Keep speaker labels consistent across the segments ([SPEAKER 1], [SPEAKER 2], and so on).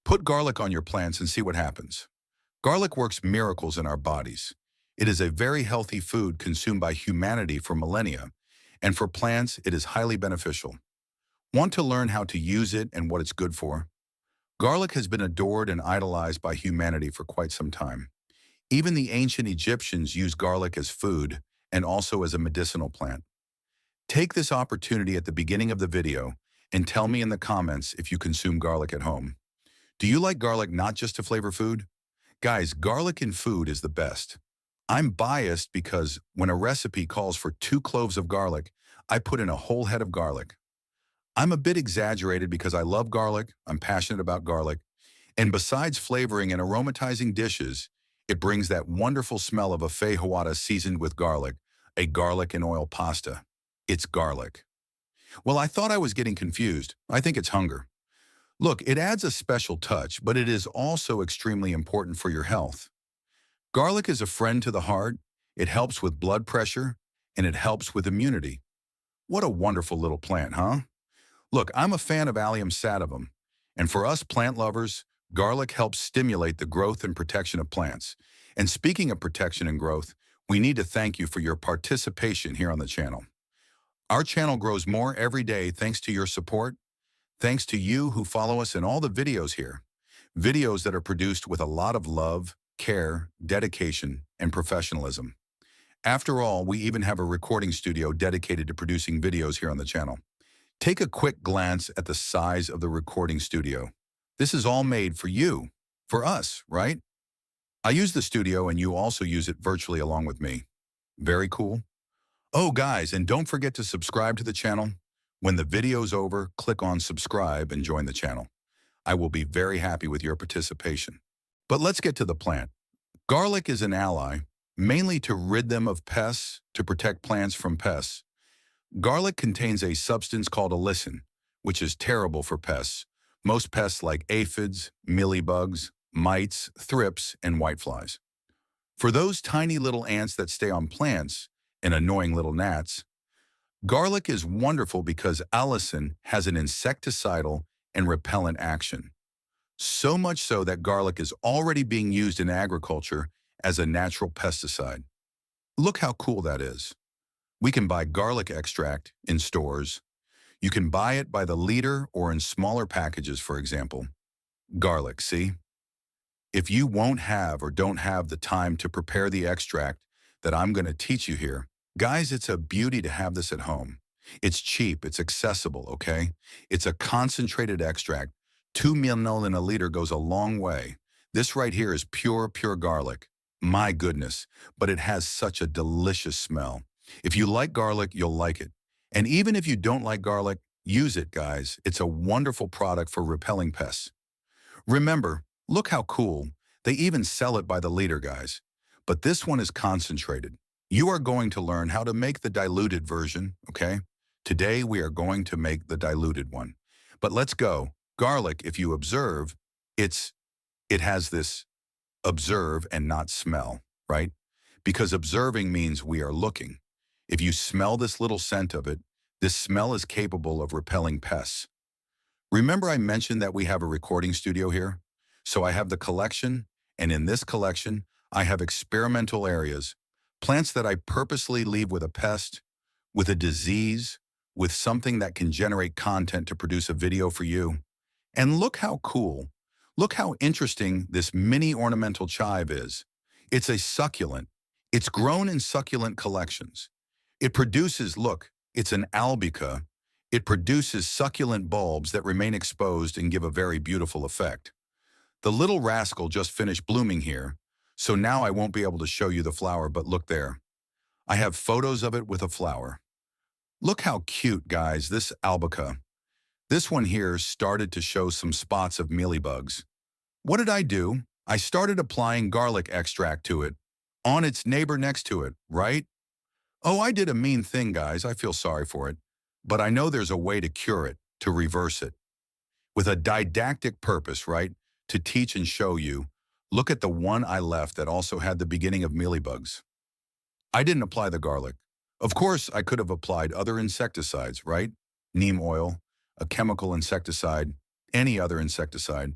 [SPEAKER 1] Put garlic on your plants and see what happens. Garlic works miracles in our bodies. It is a very healthy food consumed by humanity for millennia, and for plants, it is highly beneficial. Want to learn how to use it and what it's good for? Garlic has been adored and idolized by humanity for quite some time. Even the ancient Egyptians used garlic as food and also as a medicinal plant. Take this opportunity at the beginning of the video and tell me in the comments if you consume garlic at home. Do you like garlic not just to flavor food? Guys, garlic in food is the best. I'm biased because when a recipe calls for 2 cloves of garlic, I put in a whole head of garlic. I'm a bit exaggerated because I love garlic, I'm passionate about garlic, and besides flavoring and aromatizing dishes, it brings that wonderful smell of a feijoada seasoned with garlic, a garlic and oil pasta. It's garlic. Well, I thought I was getting confused. I think it's hunger. Look, it adds a special touch, but it is also extremely important for your health. Garlic is a friend to the heart, it helps with blood pressure, and it helps with immunity. What a wonderful little plant, huh? Look, I'm a fan of Allium sativum, and for us plant lovers, garlic helps stimulate the growth and protection of plants. And speaking of protection and growth, we need to thank you for your participation here on the channel. Our channel grows more every day thanks to your support, thanks to you who follow us in all the videos here. Videos that are produced with a lot of love, care, dedication, and professionalism. After all, we even have a recording studio dedicated to producing videos here on the channel. Take a quick glance at the size of the recording studio. This is all made for you, for us, right? I use the studio and you also use it virtually along with me. Very cool. Oh guys, and don't forget to subscribe to the channel. When the video's over, click on subscribe and join the channel. I will be very happy with your participation. But let's get to the plant. Garlic is an ally, mainly to rid them of pests, to protect plants from pests. Garlic contains a substance called allicin, which is terrible for pests. Most pests like aphids, mealybugs, mites, thrips, and whiteflies. For those tiny little ants that stay on plants, and annoying little gnats, garlic is wonderful because allicin has an insecticidal and repellent action. So much so that garlic is already being used in agriculture as a natural pesticide. Look how cool that is. We can buy garlic extract in stores. You can buy it by the liter or in smaller packages, for example. Garlic, see? If you won't have or don't have the time to prepare the extract that I'm going to teach you here, guys, it's a beauty to have this at home. It's cheap, it's accessible, okay? It's a concentrated extract. 2 ml in a liter goes a long way. This right here is pure garlic. My goodness, but it has such a delicious smell. If you like garlic, you'll like it. And even if you don't like garlic, use it, guys. It's a wonderful product for repelling pests. Remember, look how cool. They even sell it by the liter, guys. But this one is concentrated. You are going to learn how to make the diluted version, okay? Today, we are going to make the diluted one. But let's go. Garlic, if you observe, it has this observe and not smell, right? Because observing means we are looking. If you smell this little scent of it, this smell is capable of repelling pests. Remember I mentioned that we have a recording studio here? So I have the collection, and in this collection, I have experimental areas, plants that I purposely leave with a pest, with a disease, with something that can generate content to produce a video for you. And look how cool, look how interesting this mini ornamental chive is. It's a succulent. It's grown in succulent collections. It produces, look, it's an albica. It produces succulent bulbs that remain exposed and give a very beautiful effect. The little rascal just finished blooming here, so now I won't be able to show you the flower, but look there. I have photos of it with a flower. Look how cute, guys, this albica. This one here started to show some spots of mealybugs. What did I do? I started applying garlic extract to it, on its neighbor next to it, right? Oh, I did a mean thing, guys. I feel sorry for it. But I know there's a way to cure it, to reverse it. With a didactic purpose, right? To teach and show you. Look at the one I left that also had the beginning of mealybugs. I didn't apply the garlic. Of course, I could have applied other insecticides, right? Neem oil, a chemical insecticide, any other insecticide.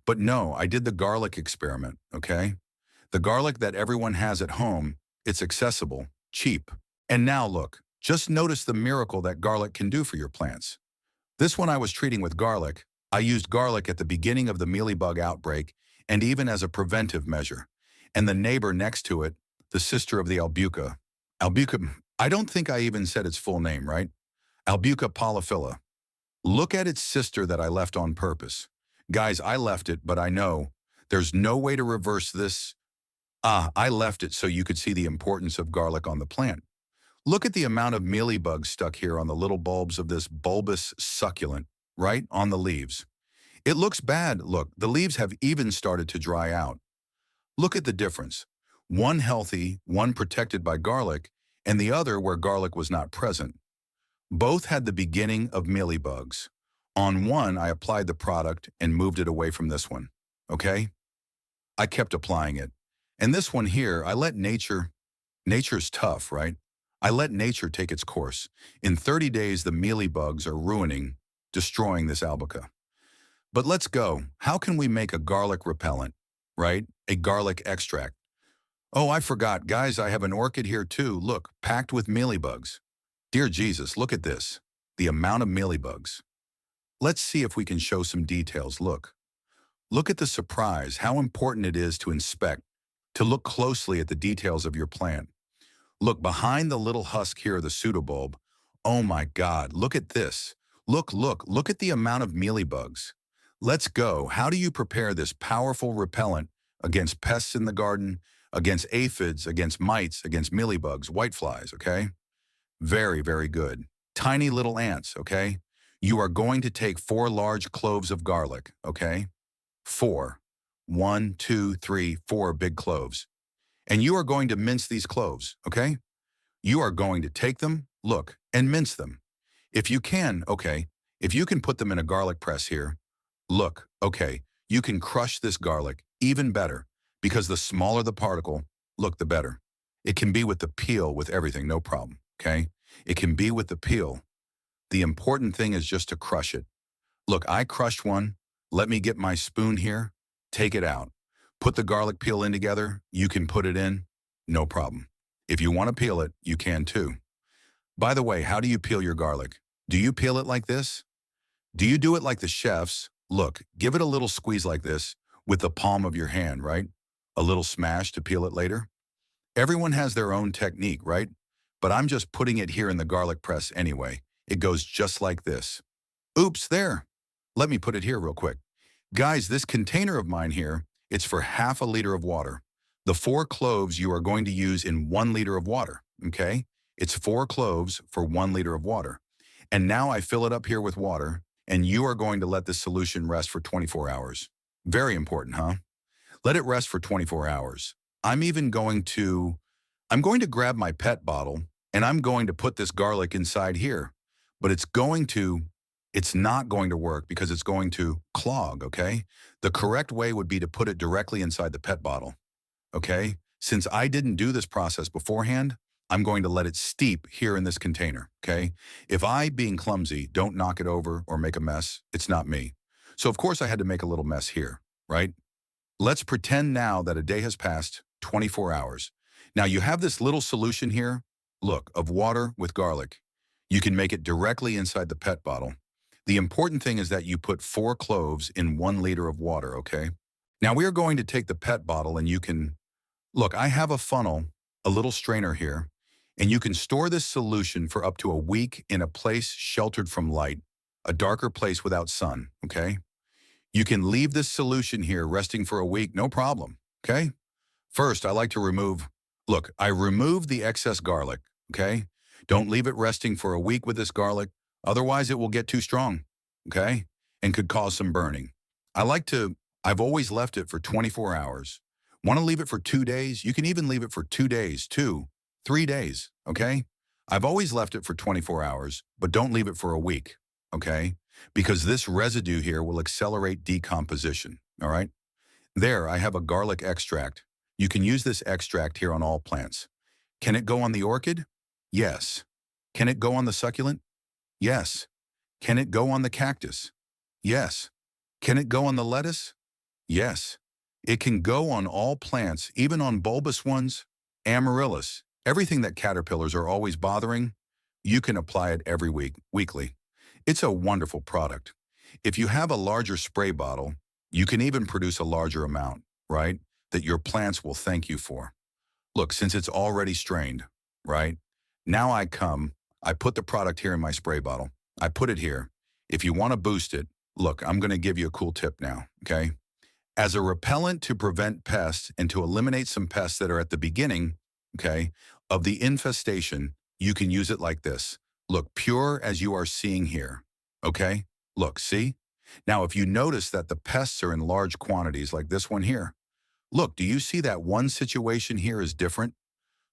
[SPEAKER 1] But no, I did the garlic experiment, okay? The garlic that everyone has at home, it's accessible, cheap. And now look, just notice the miracle that garlic can do for your plants. This one I was treating with garlic. I used garlic at the beginning of the mealybug outbreak and even as a preventive measure. And the neighbor next to it, the sister of the albuca. Albuca, I don't think I even said its full name, right? Albuca polyphylla. Look at its sister that I left on purpose. Guys, I left it, but I know there's no way to reverse this. I left it so you could see the importance of garlic on the plant. Look at the amount of mealybugs stuck here on the little bulbs of this bulbous succulent, right, on the leaves. It looks bad. Look, the leaves have even started to dry out. Look at the difference. One healthy, one protected by garlic, and the other where garlic was not present. Both had the beginning of mealybugs. On one, I applied the product and moved it away from this one, okay? I kept applying it. And this one here, I let nature's tough, right? I let nature take its course. In 30 days, the mealybugs are destroying this albica. But let's go. How can we make a garlic repellent, right? A garlic extract. Oh, I forgot. Guys, I have an orchid here too. Look, packed with mealybugs. Dear Jesus, look at this. The amount of mealybugs. Let's see if we can show some details. Look. Look at the surprise, how important it is to inspect, to look closely at the details of your plant. Look behind the little husk here of the pseudobulb. Oh my God, look at this. Look at the amount of mealybugs. Let's go. How do you prepare this powerful repellent against pests in the garden, against aphids, against mites, against mealybugs, whiteflies, okay? Very, very good. Tiny little ants, okay? You are going to take 4 large cloves of garlic, okay? 4. 1, 2, 3, 4 big cloves. And you are going to mince these cloves, okay? You are going to take them, look, and mince them. If you can, okay, if you can put them in a garlic press here, look, okay, you can crush this garlic even better because the smaller the particle, look, the better. It can be with the peel, with everything, no problem, okay? It can be with the peel. The important thing is just to crush it. Look, I crushed one. Let me get my spoon here. Take it out. Put the garlic peel in together. You can put it in. No problem. If you want to peel it, you can too. By the way, how do you peel your garlic? Do you peel it like this? Do you do it like the chefs? Look, give it a little squeeze like this with the palm of your hand, right? A little smash to peel it later. Everyone has their own technique, right? But I'm just putting it here in the garlic press anyway. It goes just like this. Oops, there. Let me put it here real quick. Guys, this container of mine here, it's for half a liter of water. The 4 cloves you are going to use in 1 liter of water, okay? It's 4 cloves for 1 liter of water. And now I fill it up here with water, and you are going to let this solution rest for 24 hours. Very important, huh? Let it rest for 24 hours. I'm going to grab my pet bottle, and I'm going to put this garlic inside here. But it's not going to work because it's going to clog, okay? The correct way would be to put it directly inside the pet bottle, okay? Since I didn't do this process beforehand, I'm going to let it steep here in this container, okay? If I, being clumsy, don't knock it over or make a mess, it's not me. So of course I had to make a little mess here, right? Let's pretend now that a day has passed, 24 hours. Now you have this little solution here, look, of water with garlic. You can make it directly inside the pet bottle. The important thing is that you put 4 cloves in 1 liter of water, okay? Now we are going to take the pet bottle and look, I have a funnel, a little strainer here, and you can store this solution for up to a week in a place sheltered from light, a darker place without sun, okay? You can leave this solution here resting for a week, no problem, okay? First, I like to I remove the excess garlic, okay? Don't leave it resting for a week with this garlic, otherwise it will get too strong, okay? And could cause some burning. I've always left it for 24 hours. Want to leave it for 2 days? You can even leave it for 2 days, 3 days, okay? I've always left it for 24 hours, but don't leave it for a week, okay? Because this residue here will accelerate decomposition, all right? There, I have a garlic extract. You can use this extract here on all plants. Can it go on the orchid? Yes. Can it go on the succulent? Yes. Can it go on the cactus? Yes. Can it go on the lettuce? Yes, it can go on all plants, even on bulbous ones, amaryllis, everything that caterpillars are always bothering. You can apply it every weekly. It's a wonderful product. If you have a larger spray bottle, you can even produce a larger amount, right? That your plants will thank you for. Look, since it's already strained, right? Now I put the product here in my spray bottle. I put it here. If you want to boost it, look, I'm going to give you a cool tip now, okay? As a repellent to prevent pests and to eliminate some pests that are at the beginning, okay, of the infestation, you can use it like this. Look, pure as you are seeing here, okay? Look, see? Now, if you notice that the pests are in large quantities like this one here, look, do you see that one situation here is different?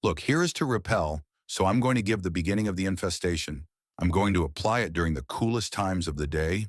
[SPEAKER 1] Look, here is to repel, so I'm going to give the beginning of the infestation. I'm going to apply it during the coolest times of the day,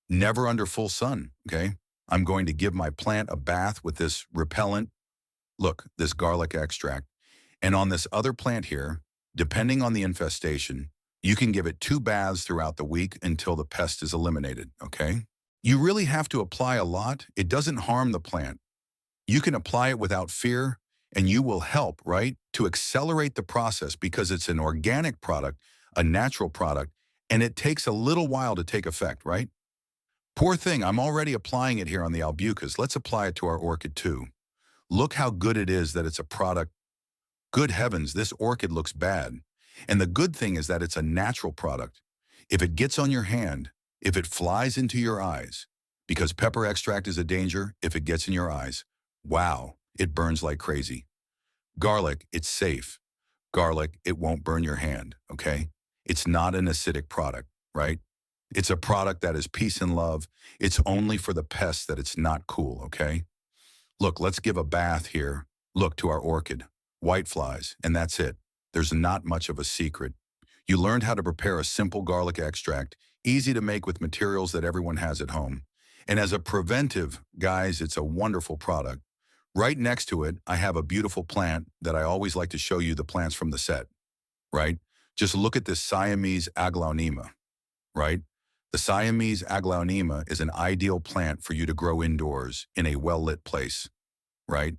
[SPEAKER 1] never under full sun, okay? I'm going to give my plant a bath with this repellent, look, this garlic extract. And on this other plant here, depending on the infestation, you can give it 2 baths throughout the week until the pest is eliminated, okay? You really have to apply a lot. It doesn't harm the plant. You can apply it without fear, and you will help, right, to accelerate the process because it's an organic product, a natural product, and it takes a little while to take effect, right? Poor thing, I'm already applying it here on the albucas. Let's apply it to our orchid too. Look how good it is that it's a product. Good heavens, this orchid looks bad. And the good thing is that it's a natural product. If it gets on your hand, if it flies into your eyes, because pepper extract is a danger if it gets in your eyes, wow, it burns like crazy. Garlic, it's safe. Garlic, it won't burn your hand, okay? It's not an acidic product, right? It's a product that is peace and love. It's only for the pests that it's not cool, okay? Look, let's give a bath here. Look to our orchid, whiteflies, and that's it. There's not much of a secret. You learned how to prepare a simple garlic extract, easy to make with materials that everyone has at home. And as a preventive, guys, it's a wonderful product. Right next to it, I have a beautiful plant that I always like to show you the plants from the set, right? Just look at this Siamese aglaonema, right? The Siamese aglaonema is an ideal plant for you to grow indoors in a well-lit place, right?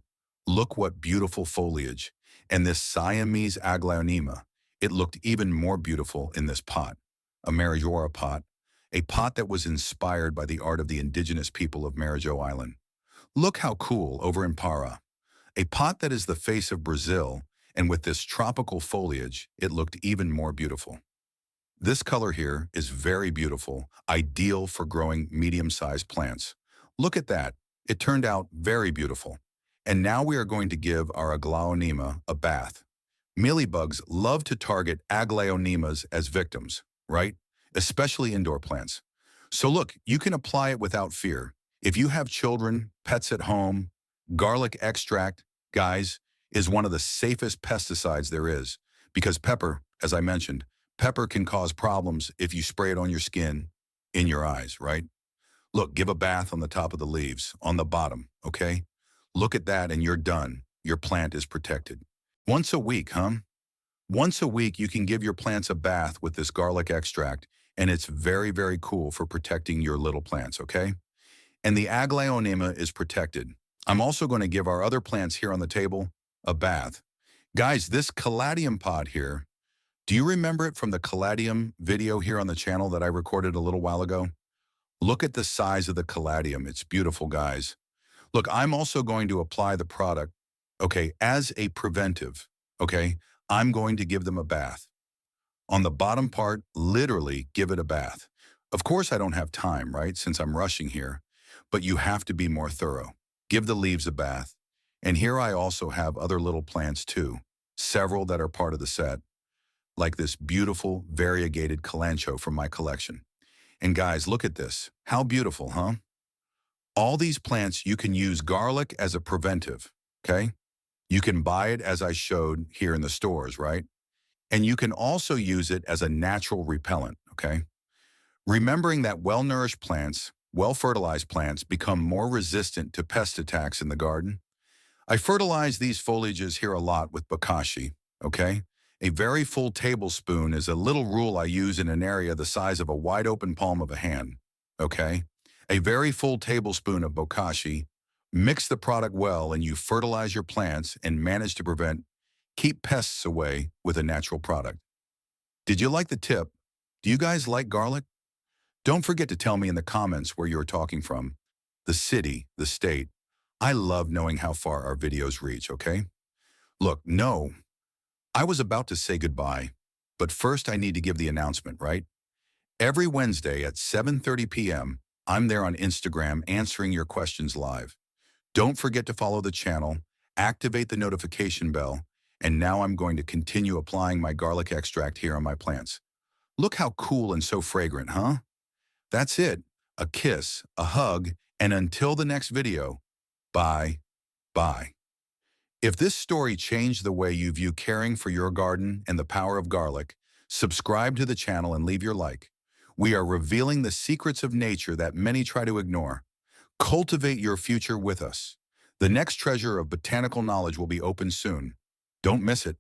[SPEAKER 1] Look what beautiful foliage. And this Siamese aglaonema, it looked even more beautiful in this pot, a Marijoa pot, a pot that was inspired by the art of the indigenous people of Marijo Island. Look how cool over in Para. A pot that is the face of Brazil, and with this tropical foliage, it looked even more beautiful. This color here is very beautiful, ideal for growing medium-sized plants. Look at that. It turned out very beautiful. And now we are going to give our aglaonema a bath. Mealybugs love to target aglaonemas as victims, right? Especially indoor plants. So look, you can apply it without fear. If you have children, pets at home, garlic extract, guys, is one of the safest pesticides there is. Because pepper, as I mentioned, pepper can cause problems if you spray it on your skin, in your eyes, right? Look, give a bath on the top of the leaves, on the bottom, okay? Look at that and you're done. Your plant is protected. Once a week, huh? Once a week, you can give your plants a bath with this garlic extract, and it's very, very cool for protecting your little plants, okay? And the aglaonema is protected. I'm also going to give our other plants here on the table a bath. Guys, this caladium pot here, do you remember it from the caladium video here on the channel that I recorded a little while ago? Look at the size of the caladium. It's beautiful, guys. Look, I'm also going to apply the product, okay, as a preventive, okay? I'm going to give them a bath. On the bottom part, literally give it a bath. Of course, I don't have time, right, since I'm rushing here, but you have to be more thorough. Give the leaves a bath. And here I also have other little plants too, several that are part of the set, like this beautiful variegated kalanchoe from my collection. And guys, look at this. How beautiful, huh? All these plants, you can use garlic as a preventive, okay? You can buy it as I showed here in the stores, right? And you can also use it as a natural repellent, okay? Remembering that well-nourished plants, well-fertilized plants become more resistant to pest attacks in the garden. I fertilize these foliages here a lot with bokashi, okay? A very full tablespoon is a little rule I use in an area the size of a wide open palm of a hand, okay? A very full tablespoon of bokashi. Mix the product well and you fertilize your plants and manage to keep pests away with a natural product. Did you like the tip? Do you guys like garlic? Don't forget to tell me in the comments where you're talking from, the city, the state. I love knowing how far our videos reach, okay? Look, no, I was about to say goodbye, but first I need to give the announcement, right? Every Wednesday at 7:30 p.m., I'm there on Instagram answering your questions live. Don't forget to follow the channel, activate the notification bell, and now I'm going to continue applying my garlic extract here on my plants. Look how cool and so fragrant, huh? That's it. A kiss, a hug, and until the next video, bye, bye. If this story changed the way you view caring for your garden and the power of garlic, subscribe to the channel and leave your like. We are revealing the secrets of nature that many try to ignore. Cultivate your future with us. The next treasure of botanical knowledge will be open soon. Don't miss it.